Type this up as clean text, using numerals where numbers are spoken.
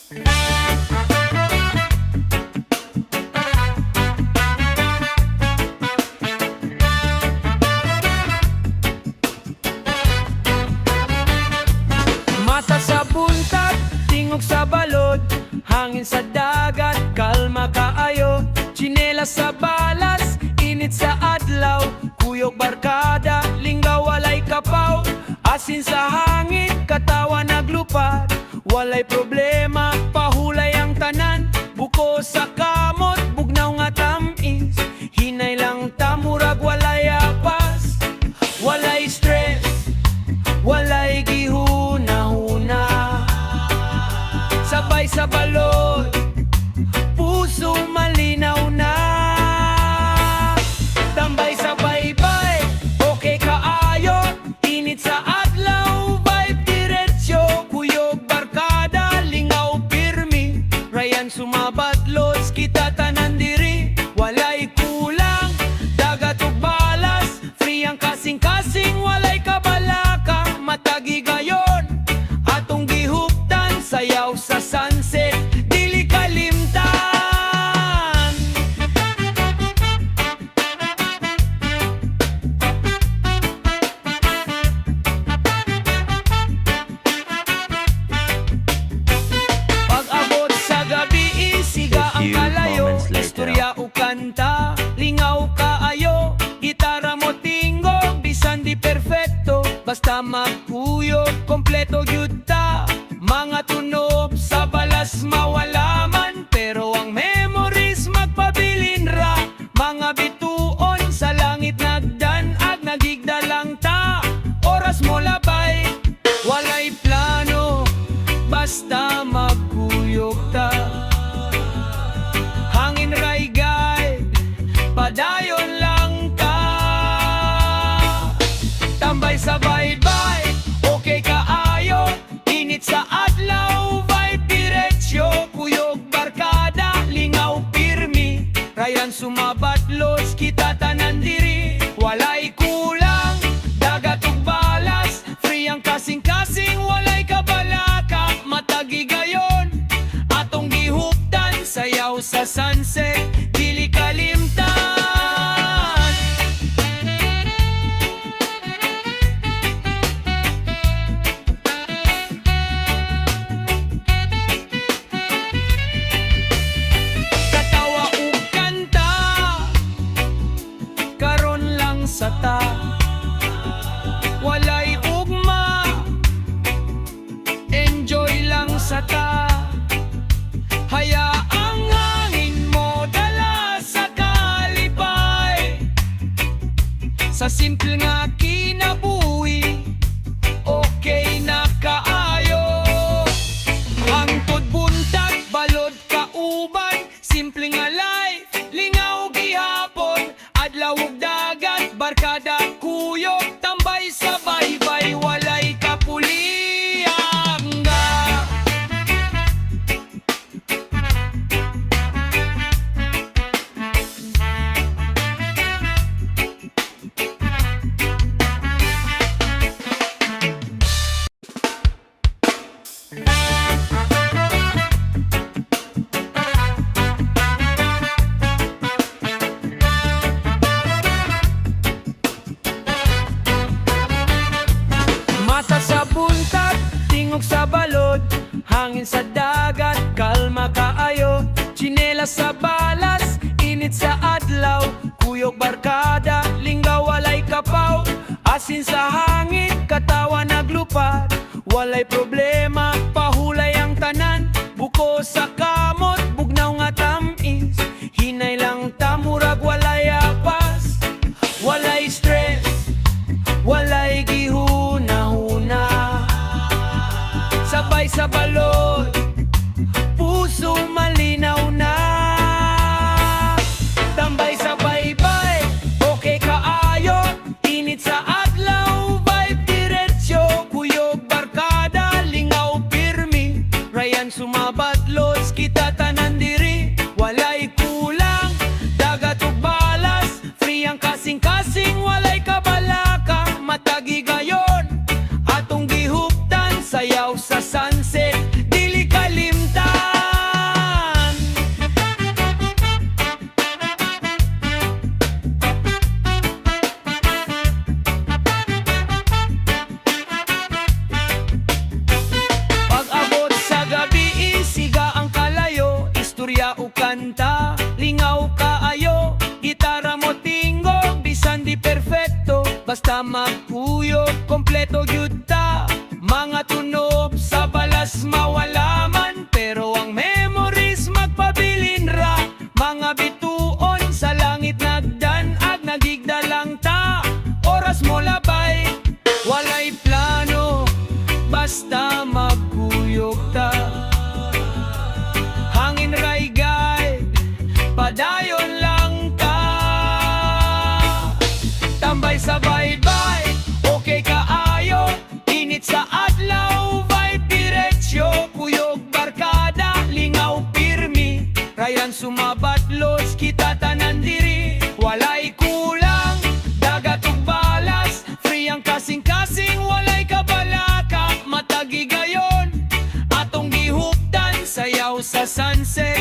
Mata sa buntag, tingog sa balod, hangin sa dagat, kalma kaayo. Tsinelas sa balas, init sa adlaw, kuyog barkada, linggaw walay kapaw. Asin sa hangin, katawa naglupad, walay problema, pahulay ang tanan. Buko sa kamot, bugnaw nga tamis, hinay lang tamurag walay apas. Walay stress, walay gihuna-huna, sabay sa balod, puso malinaw na. Tambay sa baybay, okay kaayo, init sa adlaw, vibe diretsyo, kuyog barkada, lingaw pirmi, rayan sumabatlos, kita tanan diri, walay kulang, dagat ug balas, free ang kasing-kasing, walay kabalaka, matagi gayon, atong gihuptan, sayaw sa sunset, dili kalimtan. Pag-abot sa gabi, isiga ang few kalayo, moments later. istorya o kanta, lingaw kaayo, gitara mo tingog, bisan di perfecto, basta magkuyog, kompleto gyud ta. Mga tunog sa balas mawala man, pero ang memories magpabilin ra. Mga bituon sa langit nagdanag, nagigda lang ta. Oras mo labay, walay plano, basta magkuyog ta. Hangin ray guide, padayon lang ka. Tambay sa baybay, okay kaayo, init sa adlaw, vibe diretsyo, kuyog barkada, lingaw pirmi, rayan sumabatlos, kita tanan diri, walay kulang, dagat ug balas, free ang kasing-kasing, walay kabalaka, matagi gayon, atong gihuptan, sayaw sa sunset, dili kalimtan. Katawa ug kanta, karon lang sa ta, walay ugma, enjoy lang sa ta. Hayaang hangin mo dala sa kalipay, sa simple nga kinabuhi, okay na kaayo. Hangtod buntag, balod kauban, simple nga life, lingaw gihapon, adlaw ug dagat, barkada kuyog, tambay sa baybay, walay kapuliang nga. Mata sa buntag, tingog sa balod, hangin sa dagat, kalma kaayo. Tsinelas sa balas, init sa adlaw, kuyog barkada, linggaw walay kapaw. Asin sa hangin, katawa naglupad, walay problema, pahulay ang tanan. Buko sa kamot, bugnaw nga tamis, hinay lang tamurag walay apas. Walay stress, walay gihuna-huna, sabay sa balod, puso malinaw na. Tambay sa baybay, okay kaayo, init sa adlaw, vibe diretsyo, kuyog barkada, lingaw pirmi, rayan sumabatlos, kita tanan diri, walay kulang, dagat ug balas, free ang kasing-kasing, walay kabalaka, matagi gayon, atong gihuptan, sayaw sa sunset, dili kalimtan. kompleto gyud ta. Mga tunob sa balas mawala man, pero ang memories magpabilin ra. Mga bituon sa langit nagdanag, nagigda lang ta. Oras mo labay, walay plano, basta magkuyog ta. Hangin raygay, padayon lang ta. Tambay sa baybay, okay kaayo. Init sa adlaw, vibe diretsyo. Kuyog barkada, lingaw pirmi. Rayan sumabatlos, kita tanan diri. Walay kulang, dagat ug balas. Free ang kasing-kasing, walay kabalaka. Matagi gayon, atong gihuptan, sayaw sa sunset.